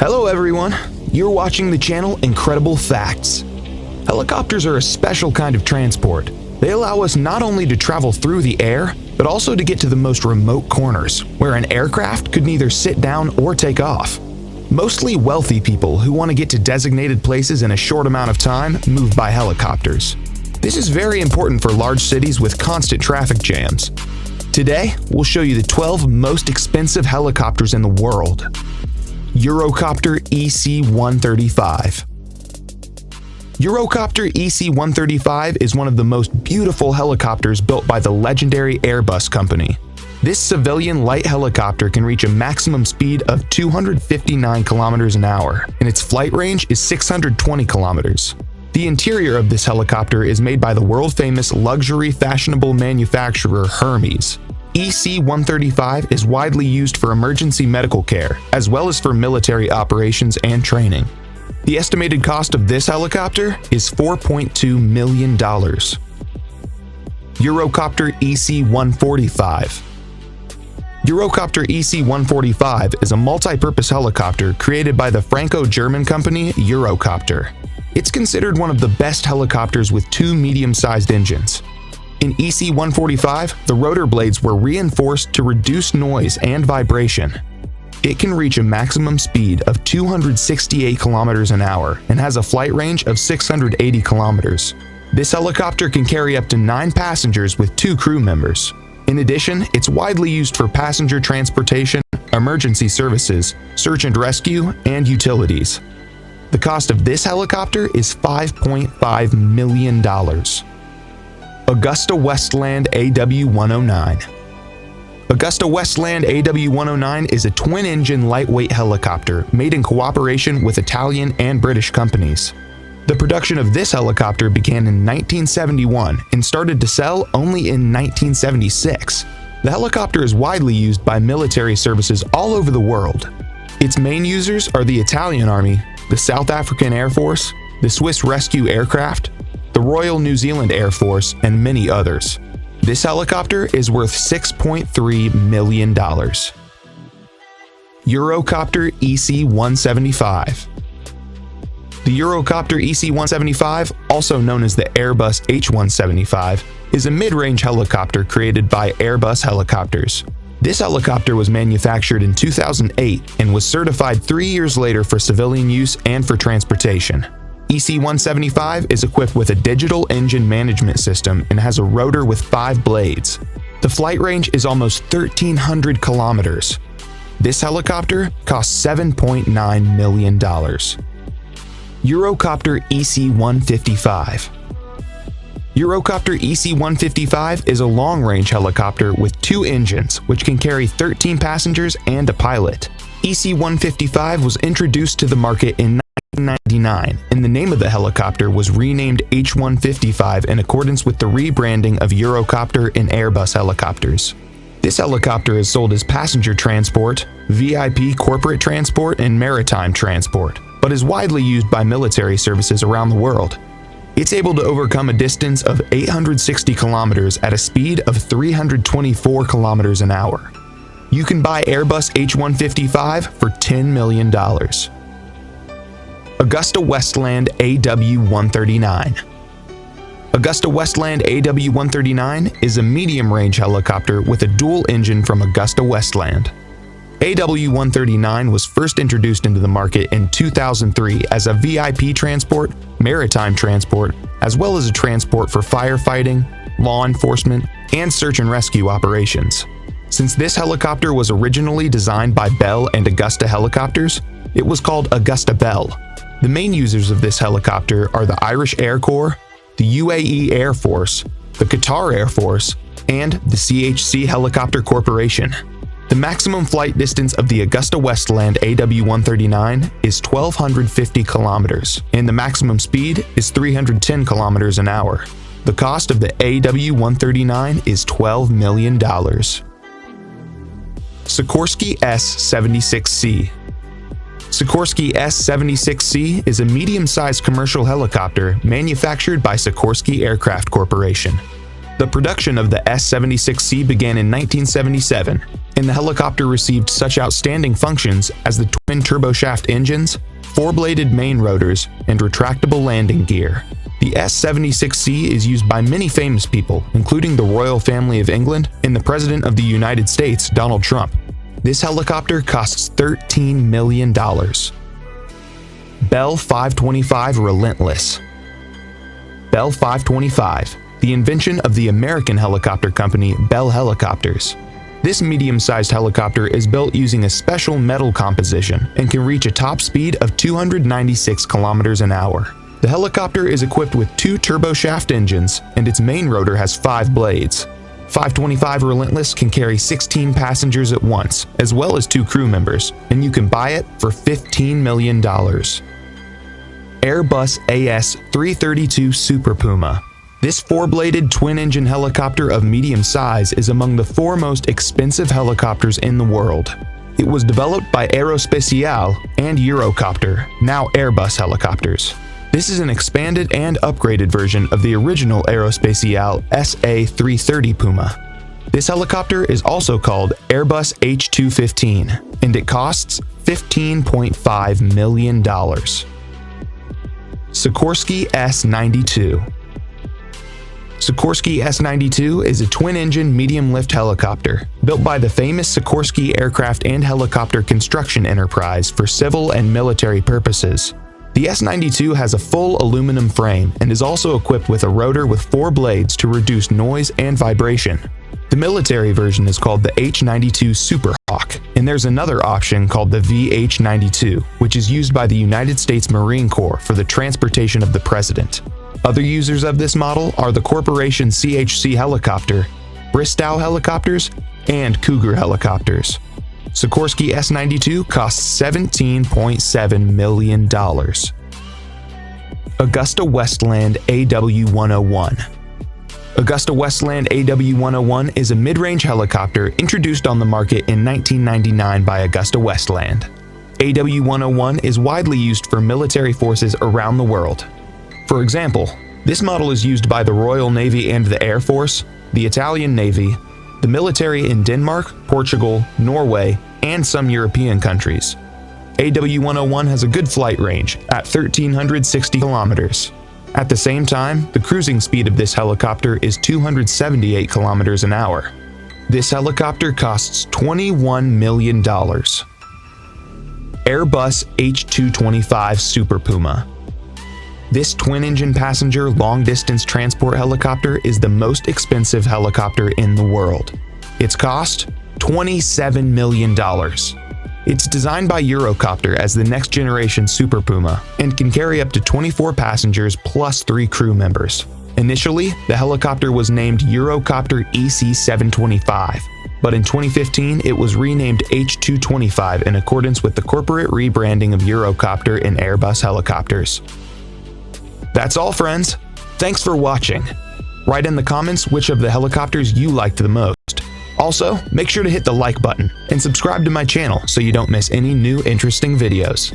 Hello everyone, you're watching the channel Incredible Facts. Helicopters are a special kind of transport. They allow us not only to travel through the air, but also to get to the most remote corners, where an aircraft could neither sit down or take off. Mostly wealthy people who want to get to designated places in a short amount of time move by helicopters. This is very important for large cities with constant traffic jams. Today, we'll show you the 12 most expensive helicopters in the world. Eurocopter EC-135. Eurocopter EC-135 is one of the most beautiful helicopters built by the legendary Airbus company. This civilian light helicopter can reach a maximum speed of 259 kilometers an hour, and its flight range is 620 kilometers. The interior of this helicopter is made by the world-famous luxury fashionable manufacturer Hermes. EC-135 is widely used for emergency medical care, as well as for military operations and training. The estimated cost of this helicopter is $4.2 million. Eurocopter EC-145. Eurocopter EC-145 is a multi-purpose helicopter created by the Franco-German company Eurocopter. It's considered one of the best helicopters with two medium-sized engines. In EC-145, the rotor blades were reinforced to reduce noise and vibration. It can reach a maximum speed of 268 kilometers an hour and has a flight range of 680 kilometers. This helicopter can carry up to 9 passengers with 2 crew members. In addition, it's widely used for passenger transportation, emergency services, search and rescue, and utilities. The cost of this helicopter is $5.5 million. Augusta Westland AW109. Augusta Westland AW109 is a twin-engine lightweight helicopter made in cooperation with Italian and British companies. The production of this helicopter began in 1971 and started to sell only in 1976. The helicopter is widely used by military services all over the world. Its main users are the Italian Army, the South African Air Force, the Swiss Rescue Aircraft, the Royal New Zealand Air Force, and many others. This helicopter is worth $6.3 million. Eurocopter EC-175. The Eurocopter EC-175, also known as the Airbus H-175, is a mid-range helicopter created by Airbus Helicopters. This helicopter was manufactured in 2008 and was certified 3 years later for civilian use and for transportation. EC-175 is equipped with a digital engine management system and has a rotor with 5 blades. The flight range is almost 1,300 kilometers. This helicopter costs $7.9 million. Eurocopter EC-155. Eurocopter EC-155 is a long-range helicopter with 2 engines, which can carry 13 passengers and a pilot. EC-155 was introduced to the market in 1999, and the name of the helicopter was renamed H-155 in accordance with the rebranding of Eurocopter and Airbus helicopters. This helicopter is sold as passenger transport, VIP corporate transport, and maritime transport, but is widely used by military services around the world. It's able to overcome a distance of 860 kilometers at a speed of 324 kilometers an hour. You can buy Airbus H-155 for $10 million. Augusta Westland AW139. Augusta Westland AW139 is a medium-range helicopter with a dual engine from Augusta Westland. AW139 was first introduced into the market in 2003 as a VIP transport, maritime transport, as well as a transport for firefighting, law enforcement, and search and rescue operations. Since this helicopter was originally designed by Bell and Augusta Helicopters, it was called Augusta Bell. The main users of this helicopter are the Irish Air Corps, the UAE Air Force, the Qatar Air Force, and the CHC Helicopter Corporation. The maximum flight distance of the Augusta Westland AW139 is 1,250 kilometers, and the maximum speed is 310 kilometers an hour. The cost of the AW139 is $12 million. Sikorsky S-76C. Sikorsky S-76C is a medium-sized commercial helicopter manufactured by Sikorsky Aircraft Corporation. The production of the S-76C began in 1977, and the helicopter received such outstanding functions as the twin turboshaft engines, four-bladed main rotors, and retractable landing gear. The S-76C is used by many famous people, including the royal family of England and the President of the United States, Donald Trump. This helicopter costs $13 million. Bell 525 Relentless. Bell 525, the invention of the American helicopter company Bell Helicopters. This medium-sized helicopter is built using a special metal composition and can reach a top speed of 296 kilometers an hour. The helicopter is equipped with two turboshaft engines, and its main rotor has 5 blades. 525 Relentless can carry 16 passengers at once, as well as 2 crew members, and you can buy it for $15 million. Airbus AS-332 Super Puma. This 4-bladed twin-engine helicopter of medium size is among the 4 most expensive helicopters in the world. It was developed by Aerospatiale and Eurocopter, now Airbus helicopters. This is an expanded and upgraded version of the original Aerospatiale SA-330 Puma. This helicopter is also called Airbus H215, and it costs $15.5 million. Sikorsky S-92. Sikorsky S-92 is a twin-engine medium-lift helicopter built by the famous Sikorsky Aircraft and Helicopter Construction Enterprise for civil and military purposes. The S-92 has a full aluminum frame and is also equipped with a rotor with 4 blades to reduce noise and vibration. The military version is called the H-92 Super Hawk, and there's another option called the VH-92, which is used by the United States Marine Corps for the transportation of the president. Other users of this model are the Corporation CHC helicopter, Bristow helicopters, and Cougar helicopters. Sikorsky S-92 costs $17.7 million. Augusta Westland AW-101. Augusta Westland AW-101 is a mid-range helicopter introduced on the market in 1999 by Augusta Westland. AW-101 is widely used for military forces around the world. For example, this model is used by the Royal Navy and the Air Force, the Italian Navy, the military in Denmark, Portugal, Norway, and some European countries. AW-101 has a good flight range at 1,360 kilometers. At the same time, the cruising speed of this helicopter is 278 kilometers an hour. This helicopter costs $21 million. Airbus H225 Super Puma. This twin-engine passenger long-distance transport helicopter is the most expensive helicopter in the world. Its cost? $27 million. It's designed by Eurocopter as the next-generation Super Puma and can carry up to 24 passengers plus 3 crew members. Initially, the helicopter was named Eurocopter EC-725, but in 2015 it was renamed H225 in accordance with the corporate rebranding of Eurocopter and Airbus helicopters. That's all, friends. Thanks for watching. Write in the comments which of the helicopters you liked the most. Also, make sure to hit the like button and subscribe to my channel so you don't miss any new interesting videos.